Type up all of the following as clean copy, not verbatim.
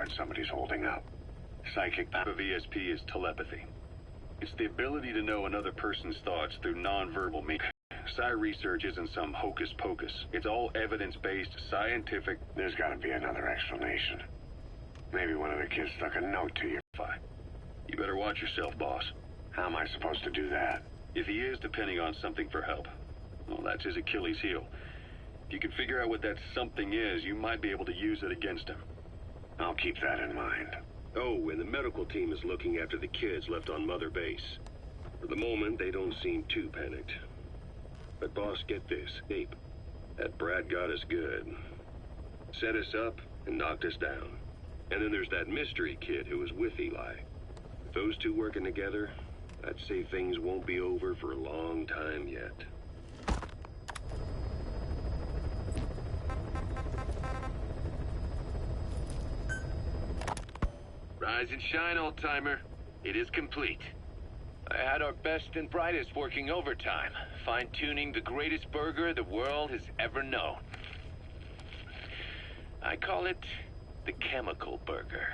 guard somebody's holding up. Psychic Type of ESP is telepathy. It's the ability to know another person's thoughts through non-verbal means. Psi research isn't some hocus pocus. It's all evidence-based, scientific. There's gotta be another explanation. Maybe one of the kids stuck a note to you. Fine. You better watch yourself, boss. How am I supposed to do that? If he is depending on something for help, well, that's his Achilles heel. If you can figure out what that something is, you might be able to use it against him. I'll keep that in mind. Oh, and the medical team is looking after the kids left on Mother Base. For the moment, they don't seem too panicked. But boss, get this. Ape, that Brad got us good. Set us up and knocked us down. And then there's that mystery kid who was with Eli. With those two working together, I'd say things won't be over for a long time yet. Rise and shine, old-timer. It is complete. I had our best and brightest working overtime, fine-tuning the greatest burger the world has ever known. I call it the Chemical Burger.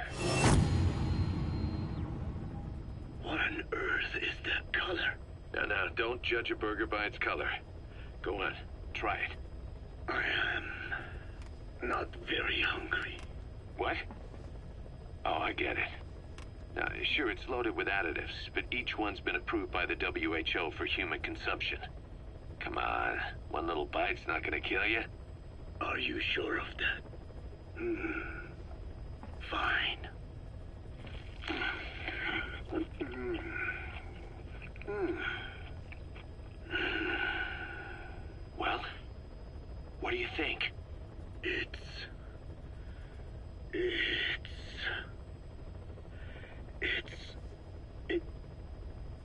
What on earth is that color? Now, don't judge a burger by its color. Go on, try it. I am not very hungry. What? Oh, I get it. Now, sure, it's loaded with additives, but each one's been approved by the WHO for human consumption. Come on, one little bite's not gonna kill you. Are you sure of that? Fine. Well, what do you think? It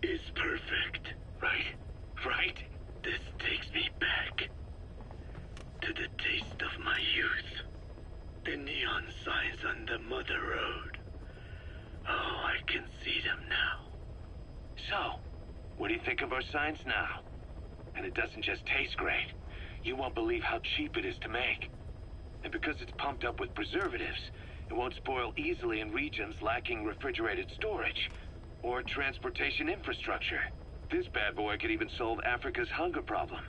is perfect. Right? This takes me back to the taste of my youth. The neon signs on the Mother Road. Oh, I can see them now. So, what do you think of our signs now? And it doesn't just taste great. You won't believe how cheap it is to make. And because it's pumped up with preservatives, it won't spoil easily in regions lacking refrigerated storage or transportation infrastructure. This bad boy could even solve Africa's hunger problem.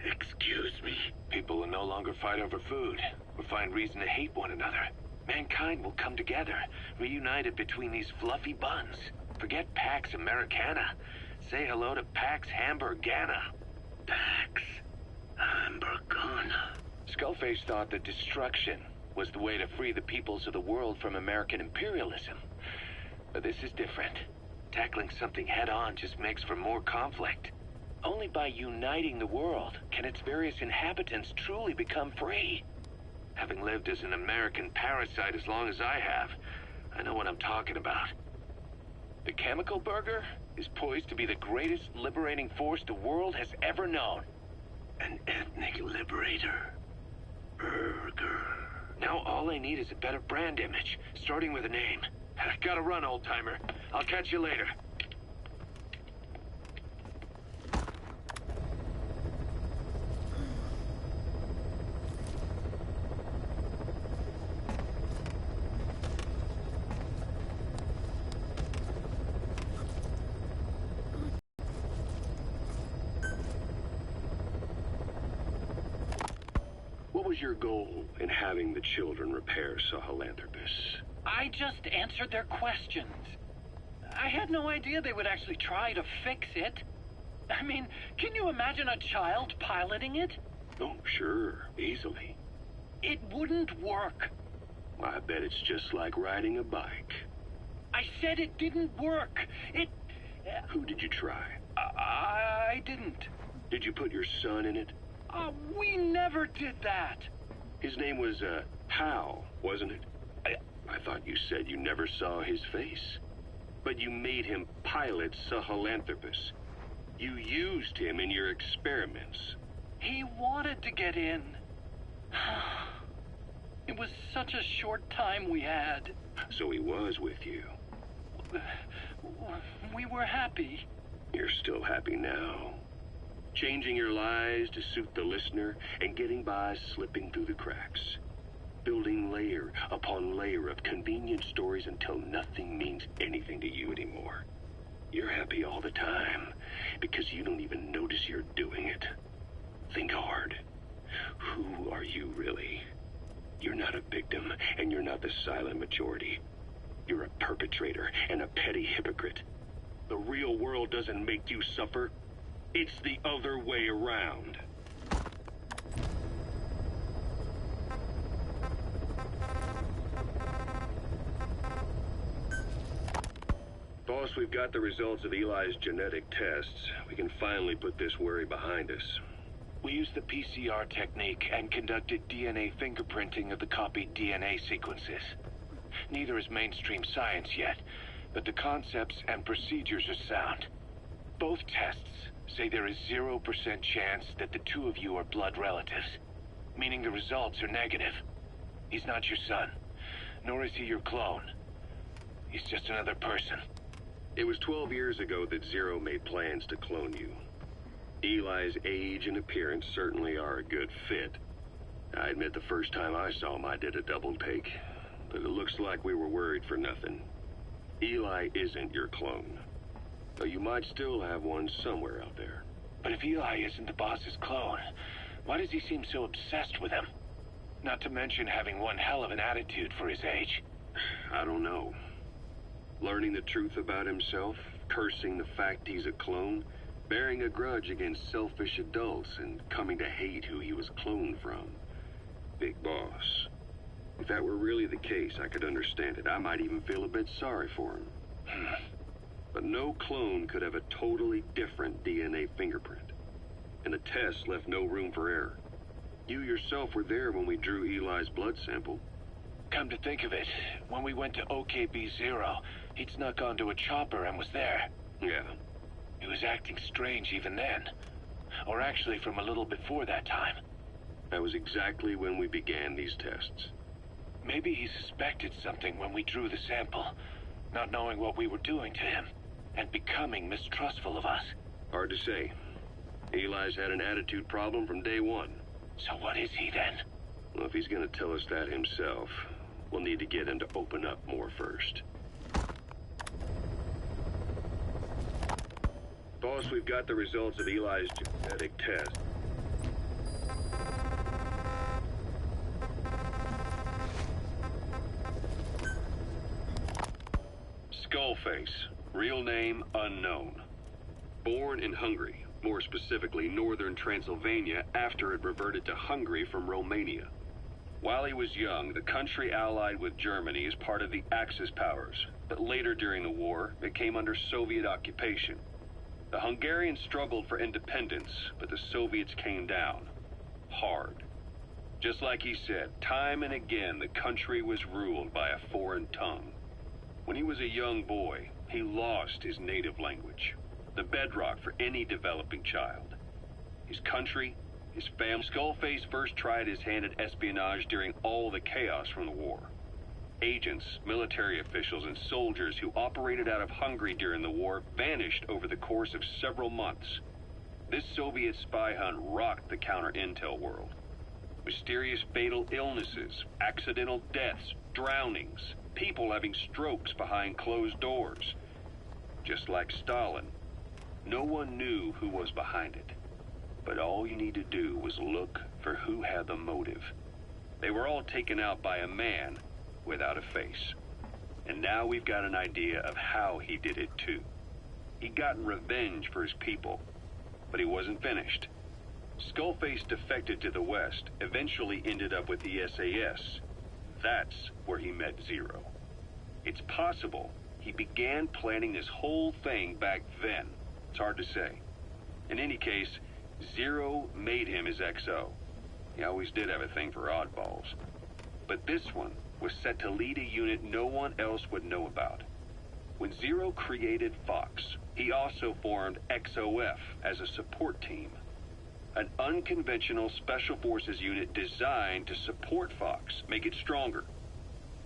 Excuse me? People will no longer fight over food or find reason to hate one another. Mankind will come together, reunited between these fluffy buns. Forget Pax Americana. Say hello to Pax Hamburgana. Pax Hamburgana. Skullface thought that destruction was the way to free the peoples of the world from American imperialism. But this is different. Tackling something head-on just makes for more conflict. Only by uniting the world can its various inhabitants truly become free. Having lived as an American parasite as long as I have, I know what I'm talking about. The Chemical Burger is poised to be the greatest liberating force the world has ever known. An ethnic liberator. Burger. Now all I need is a better brand image, starting with a name. Gotta run, old-timer. I'll catch you later. What was your goal in having the children repair Sahelanthropus? I just answered their questions. I had no idea they would actually try to fix it. I mean, can you imagine a child piloting it? Oh, sure, easily. It wouldn't work. I bet it's just like riding a bike. I said it didn't work. Who did you try? I didn't. Did you put your son in it? We never did that. His name was, Hal, wasn't it? I thought you said you never saw his face. But you made him pilot Sahelanthropus. You used him in your experiments. He wanted to get in. It was such a short time we had. So he was with you. We were happy. You're still happy now. Changing your lies to suit the listener and getting by slipping through the cracks. building layer upon layer of convenient stories until nothing means anything to you anymore. You're happy all the time because you don't even notice you're doing it. Think hard. Who are you really? You're not a victim, and you're not the silent majority. You're a perpetrator and a petty hypocrite. The real world doesn't make you suffer. It's the other way around. Boss, we've got the results of Eli's genetic tests. We can finally put this worry behind us. We used the PCR technique and conducted DNA fingerprinting of the copied DNA sequences. Neither is mainstream science yet, but the concepts and procedures are sound. Both tests say there is 0% chance that the two of you are blood relatives, meaning the results are negative. He's not your son, nor is he your clone. He's just another person. It was 12 years ago that Zero made plans to clone you. Eli's age and appearance certainly are a good fit. I admit the first time I saw him, I did a double take. But it looks like we were worried for nothing. Eli isn't your clone. Though you might still have one somewhere out there. But if Eli isn't the boss's clone, why does he seem so obsessed with him? Not to mention having one hell of an attitude for his age. I don't know. Learning the truth about himself, cursing the fact he's a clone, bearing a grudge against selfish adults, and coming to hate who he was cloned from. Big boss. If that were really the case, I could understand it. I might even feel a bit sorry for him. But no clone could have a totally different DNA fingerprint. And the test left no room for error. You yourself were there when we drew Eli's blood sample. Come to think of it, when we went to OKB-0, he'd snuck onto a chopper and was there. Yeah. He was acting strange even then. Or actually from a little before that time. That was exactly when we began these tests. Maybe he suspected something when we drew the sample, not knowing what we were doing to him, and becoming mistrustful of us. Hard to say. Eli's had an attitude problem from day one. So what is he then? Well, if he's gonna tell us that himself, we'll need to get him to open up more first. Boss, we've got the results of Eli's genetic test. Skullface, real name unknown. Born in Hungary, more specifically northern Transylvania, after it reverted to Hungary from Romania. While he was young, the country allied with Germany as part of the Axis powers, but later during the war, it came under Soviet occupation. The Hungarians struggled for independence, but the Soviets came down. Hard. Just like he said, time and again the country was ruled by a foreign tongue. When he was a young boy, he lost his native language, the bedrock for any developing child. His country, his family. Skullface first tried his hand at espionage during all the chaos from the war. Agents, military officials, and soldiers who operated out of Hungary during the war vanished over the course of several months. This Soviet spy hunt rocked the counter-intel world. Mysterious fatal illnesses, accidental deaths, drownings, people having strokes behind closed doors. Just like Stalin, no one knew who was behind it. But all you need to do was look for who had the motive. They were all taken out by a man without a face. And now we've got an idea of how he did it too. He'd gotten revenge for his people, but he wasn't finished. Skullface defected to the West, eventually ended up with the SAS. That's where he met Zero. It's possible he began planning this whole thing back then. It's hard to say. In any case, Zero made him his XO. He always did have a thing for oddballs. But this one was set to lead a unit no one else would know about. When Zero created Fox, he also formed XOF as a support team. An unconventional special forces unit designed to support Fox, make it stronger,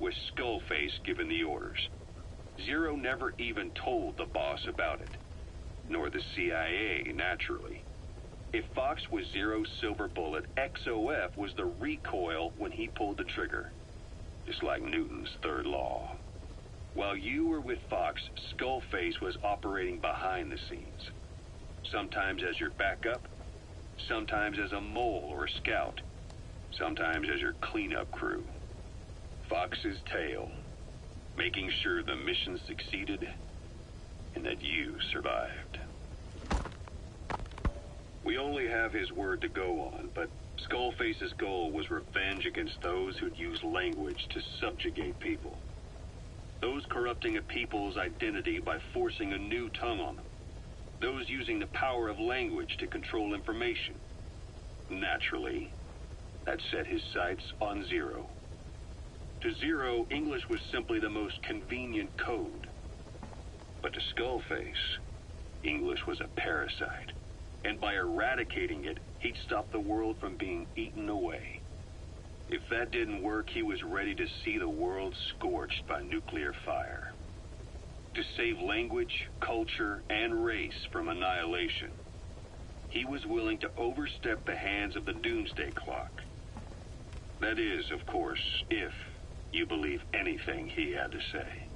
with Skullface giving the orders. Zero never even told the boss about it, nor the CIA, naturally. If Fox was Zero's silver bullet, XOF was the recoil when he pulled the trigger. Just like Newton's third law. While you were with Fox, Skullface was operating behind the scenes. Sometimes as your backup, sometimes as a mole or a scout, sometimes as your cleanup crew. Fox's tail, making sure the mission succeeded and that you survived. We only have his word to go on, but Skullface's goal was revenge against those who'd use language to subjugate people. Those corrupting a people's identity by forcing a new tongue on them. Those using the power of language to control information. Naturally, that set his sights on Zero. To Zero, English was simply the most convenient code. But to Skullface, English was a parasite. And by eradicating it, he'd stop the world from being eaten away. If that didn't work, he was ready to see the world scorched by nuclear fire. To save language, culture, and race from annihilation, he was willing to overstep the hands of the Doomsday Clock. That is, of course, if you believe anything he had to say.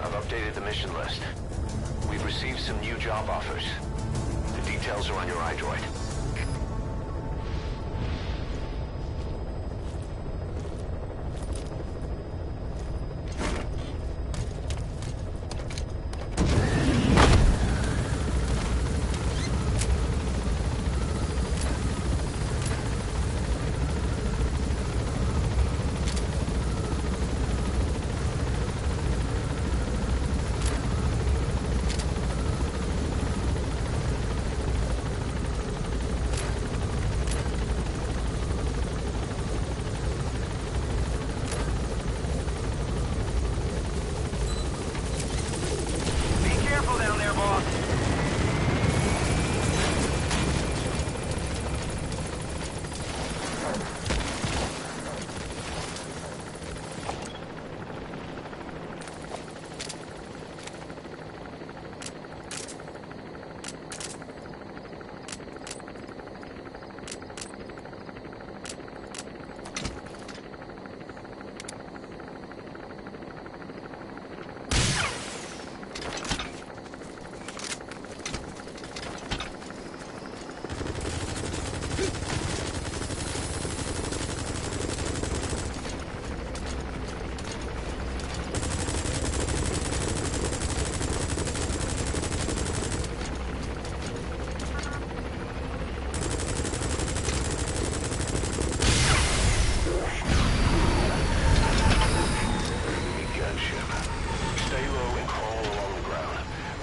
I've updated the mission list. We've received some new job offers. The details are on your iDroid.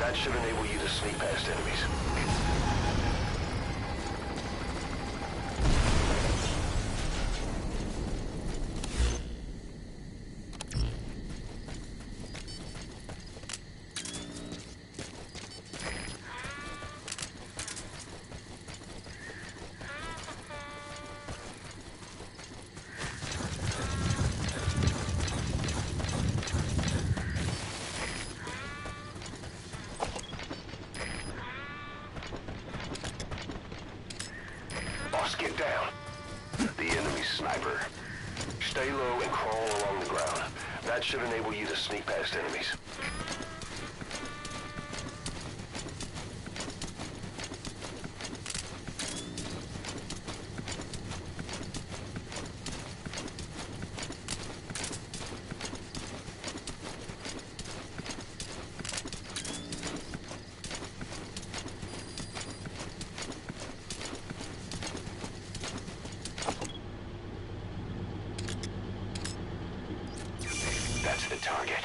That should enable you to sneak past enemies. Boss, get down. The enemy's sniper. Stay low and crawl along the ground. That should enable you to sneak past enemies. That's the target.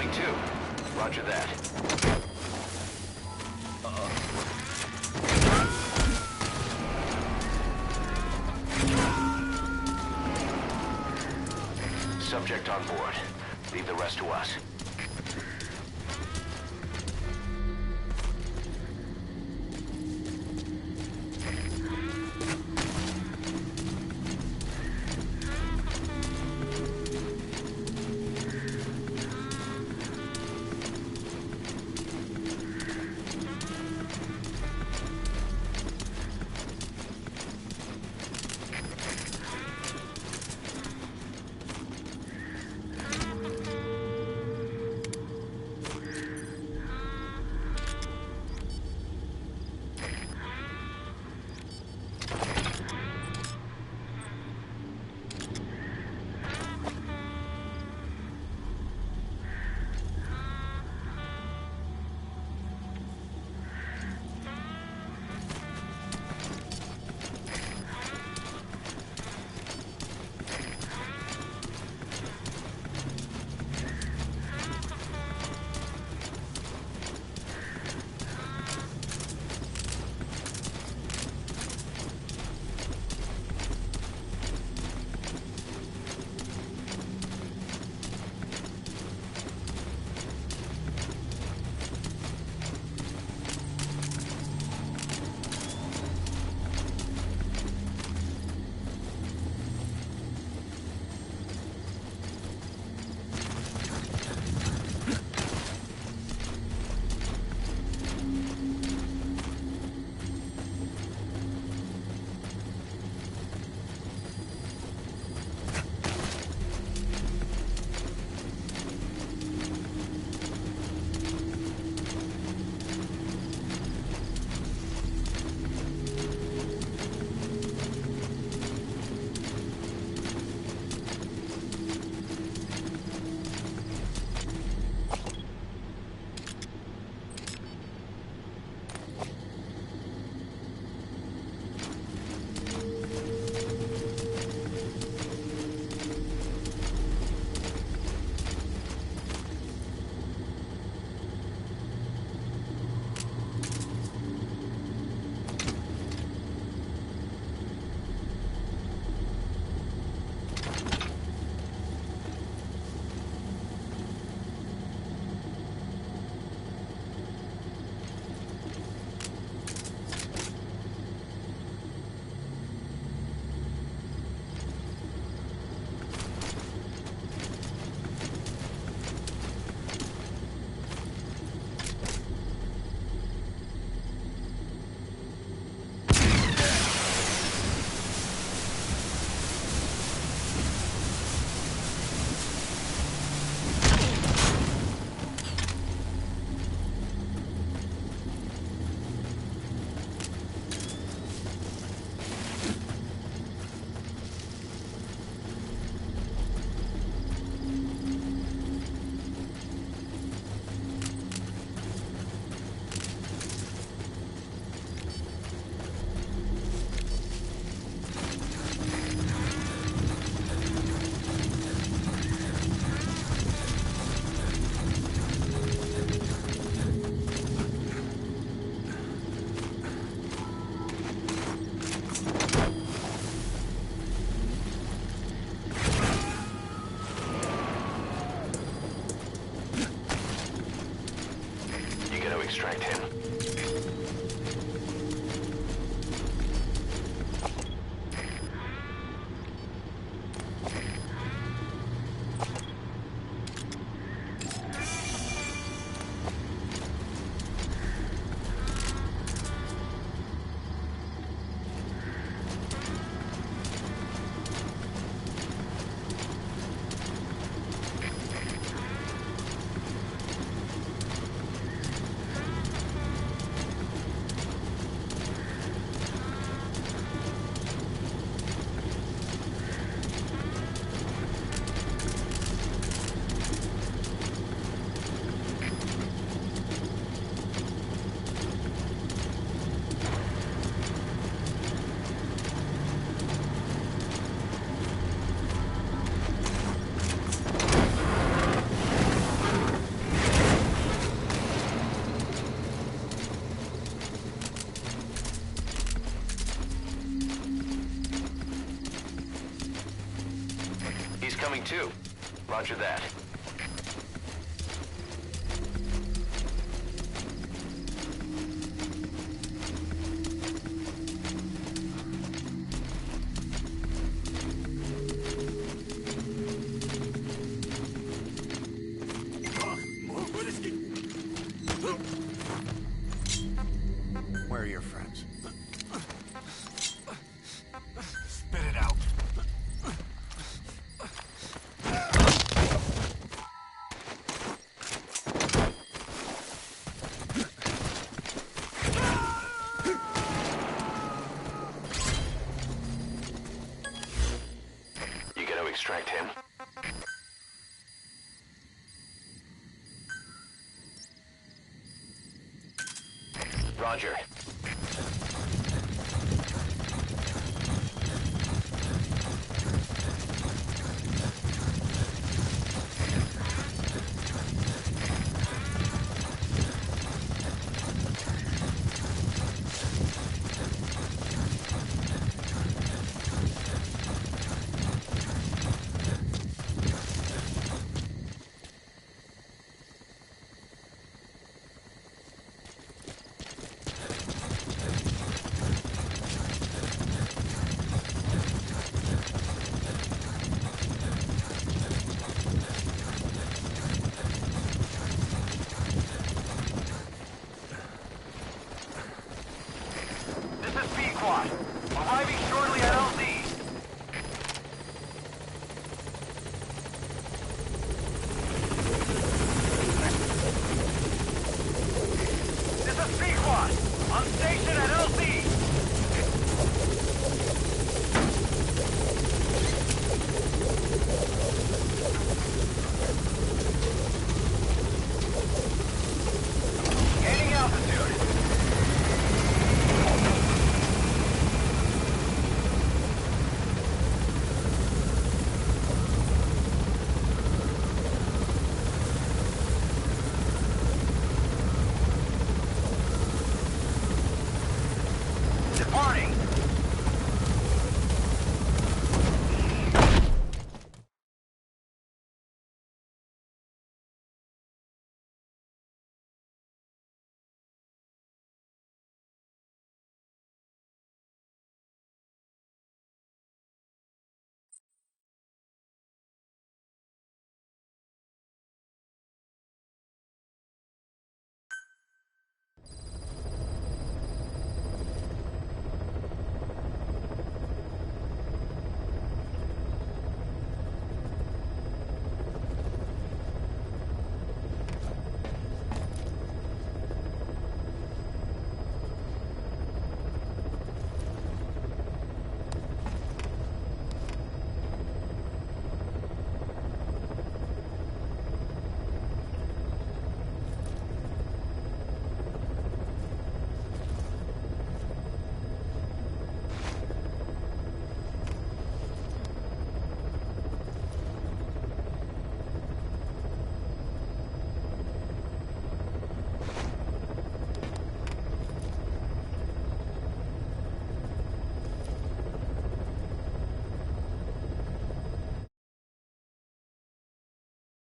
incoming too. Roger that. Subject on board. Leave the rest to us. incoming too. Roger that. Where are your friends? Spit it out. You gonna extract him? Roger.